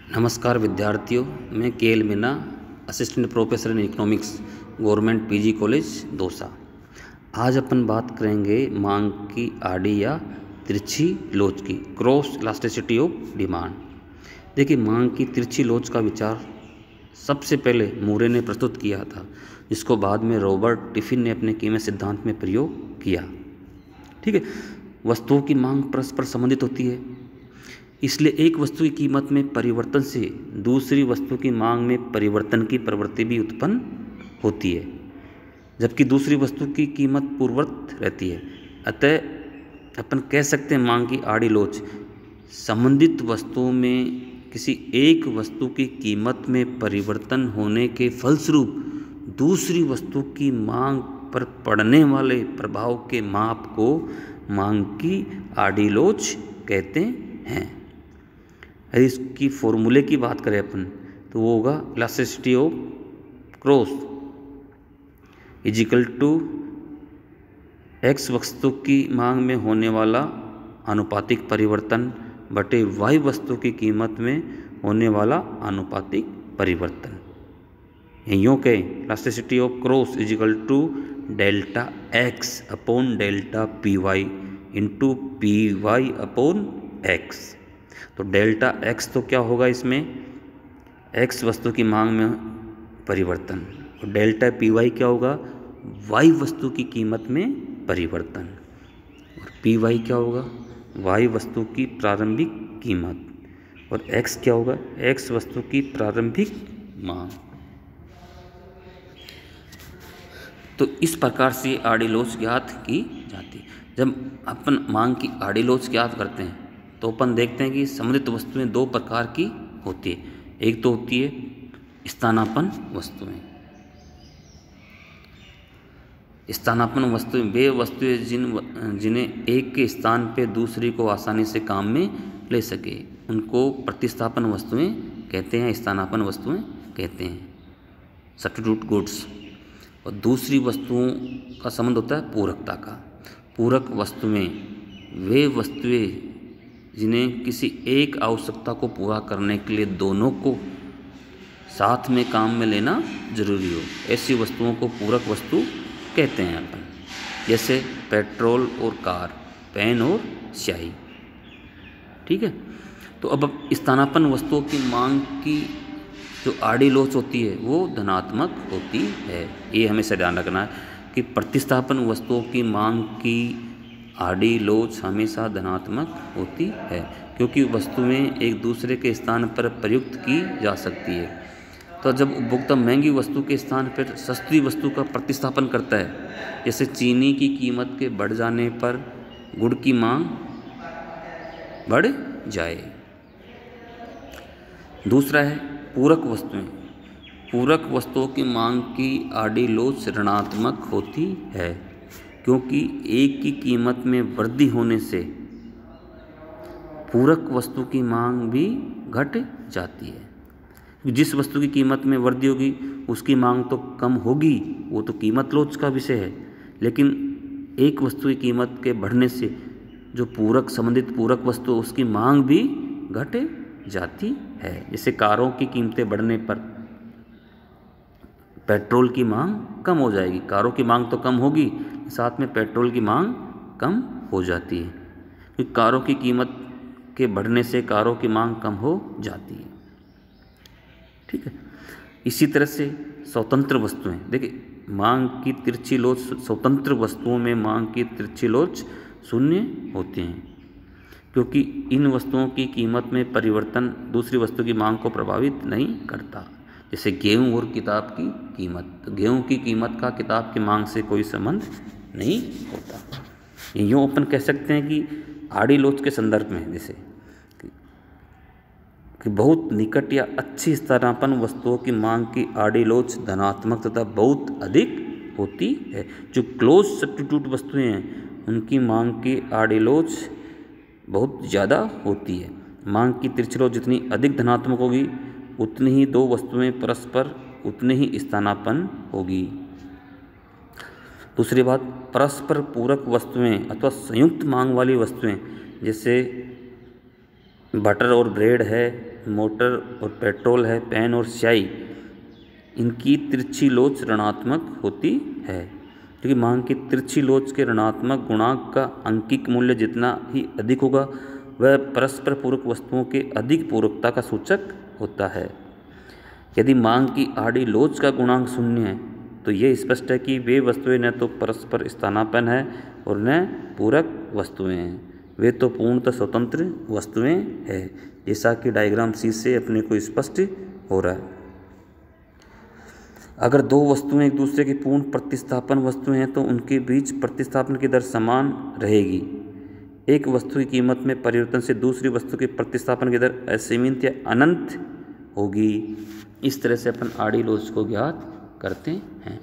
नमस्कार विद्यार्थियों, मैं KL. Meena, assistant professor in economics, government PG college Dausa. आज अपन बात करेंगे मांग की आड़ी या तिरछी लोच की, क्रॉस इलास्टिसिटी ऑफ डिमांड। देखिए, मांग की तिरछी लोच का विचार सबसे पहले मूरे ने प्रस्तुत किया था, जिसको बाद में रॉबर्ट टिफिन ने अपने कीमत सिद्धांत में प्रयोग किया। ठीक है, वस्तुओं की मांग परस्पर संबंधित होती है, इसलिए एक वस्तु की कीमत में परिवर्तन से दूसरी वस्तु की मांग में परिवर्तन की प्रवृत्ति भी उत्पन्न होती है, जबकि दूसरी वस्तु की कीमत पूर्ववत रहती है। अतः अपन कह सकते हैं मांग की आड़ी लोच संबंधित वस्तुओं में किसी एक वस्तु की कीमत में परिवर्तन होने के फलस्वरूप दूसरी वस्तु की मांग पर पड़ने वाले प्रभाव के माप को मांग की आड़ी लोच कहते हैं। यदि इसकी फॉर्मूले की बात करें अपन, तो वो होगा elasticity of cross is equal to X वस्तु की मांग में होने वाला आनुपातिक परिवर्तन बटे वाई वस्तु की कीमत में होने वाला आनुपातिक परिवर्तन। यूँ कहें, elasticity of cross is equal to delta X upon delta P Y into P Y upon X. तो डेल्टा एक्स तो क्या होगा, इसमें एक्स वस्तु की मांग में परिवर्तन, और डेल्टा पी वाई क्या होगा, वाई वस्तु की कीमत में परिवर्तन, और पी वाई क्या होगा, वाई वस्तु की प्रारंभिक कीमत, और एक्स क्या होगा, एक्स वस्तु की प्रारंभिक मांग। तो इस प्रकार से आड़ी लोच ज्ञात की जाती है। जब अपन मांग की आड़ी लोच ज्ञात करते हैं तो अपन देखते हैं कि संबंधित वस्तुएं दो प्रकार की होती है। एक तो होती है स्थानापन्न वस्तुएं। स्थानापन्न वस्तुएं वे वस्तुएं जिन्हें एक के स्थान पे दूसरी को आसानी से काम में ले सके, उनको प्रतिस्थापन वस्तुएं कहते हैं, स्थानापन्न वस्तुएं कहते हैं, सब्स्टिट्यूट गुड्स। और दूसरी वस्तुओं का संबंध होता है पूरकता का। पूरक वस्तुएं वे वस्तुएं जिन्हें किसी एक आवश्यकता को पूरा करने के लिए दोनों को साथ में काम में लेना जरूरी हो, ऐसी वस्तुओं को पूरक वस्तु कहते हैं अपन। जैसे पेट्रोल और कार, पेन और स्याही। ठीक है, तो अब स्थानापन्न वस्तुओं की मांग की जो आड़ी लोच होती है वो धनात्मक होती है। ये हमेशा ध्यान रखना है कि प्रतिस्थापन वस्तुओं की मांग की आड़ी लोच हमेशा धनात्मक होती है, क्योंकि वस्तुएं एक दूसरे के स्थान पर प्रयुक्त की जा सकती है। तो जब उपभोक्ता महंगी वस्तु के स्थान पर सस्ती वस्तु का प्रतिस्थापन करता है, जैसे चीनी की कीमत के बढ़ जाने पर गुड़ की मांग बढ़ जाए। दूसरा है पूरक वस्तुएं। पूरक वस्तुओं की मांग की आड़ी लोच ऋणात्मक होती है, क्योंकि एक की कीमत में वृद्धि होने से पूरक वस्तु की मांग भी घट जाती है। जिस वस्तु की कीमत में वृद्धि होगी उसकी मांग तो कम होगी, वो तो कीमत लोच का विषय है। लेकिन एक वस्तु की कीमत के बढ़ने से जो पूरक संबंधित पूरक वस्तु उसकी मांग भी घट जाती है। जैसे कारों की कीमतें बढ़ने पर पेट्रोल की मांग कम हो जाएगी, कारों की मांग तो कम होगी, साथ में पेट्रोल की मांग कम हो जाती है, क्योंकि कारों की कीमत के बढ़ने से कारों की मांग कम हो जाती है। ठीक है, इसी तरह से स्वतंत्र वस्तुएं। देखिए, मांग की तिरछी लोच स्वतंत्र वस्तुओं में मांग की तिरछी लोच शून्य होती हैं, क्योंकि इन वस्तुओं की कीमत में परिवर्तन दूसरी वस्तु की मांग को प्रभावित नहीं करता। जैसे गेहूं और किताब की कीमत, तो गेहूं की कीमत का किताब की मांग से कोई संबंध नहीं होता। यूँ अपन कह सकते हैं कि आड़ी लोच के संदर्भ में, जैसे कि बहुत निकट या अच्छी स्थानापन्न वस्तुओं की मांग की आड़ी लोच धनात्मक तथा बहुत अधिक होती है। जो क्लोज सब्स्टिट्यूट वस्तुएं हैं उनकी मांग की आड़ी लोच बहुत ज़्यादा होती है। मांग की तिरछी लोच जितनी अधिक धनात्मक होगी उतनी ही दो वस्तुएं परस्पर उतने ही स्थानापन्न होगी। दूसरी बात, परस्पर पूरक वस्तुएं अथवा संयुक्त मांग वाली वस्तुएं, जैसे बटर और ब्रेड है, मोटर और पेट्रोल है, पेन और स्याही, इनकी तिरछी लोच ऋणात्मक होती है। क्योंकि मांग की तिरछी लोच के ऋणात्मक गुणांक का अंकिक मूल्य जितना ही अधिक होगा वह परस्पर पूरक वस्तुओं के अधिक पूरकता का सूचक होता है। यदि मांग की आड़ी लोच का गुणांक शून्य है तो यह स्पष्ट है कि वे वस्तुएं न तो परस्पर स्थानापन्न है और न पूरक वस्तुएं हैं, वे तो पूर्णतः स्वतंत्र वस्तुएं हैं। जैसा कि डायग्राम सी से अपने को स्पष्ट हो रहा है। अगर दो वस्तुएं एक दूसरे की पूर्ण प्रतिस्थापन वस्तुएं हैं तो उनके बीच प्रतिस्थापन की दर समान रहेगी। एक वस्तु की कीमत में परिवर्तन से दूसरी वस्तु के प्रतिस्थापन की दर असीमित या अनंत होगी। इस तरह से अपन आड़ी लोच को ज्ञात करते हैं।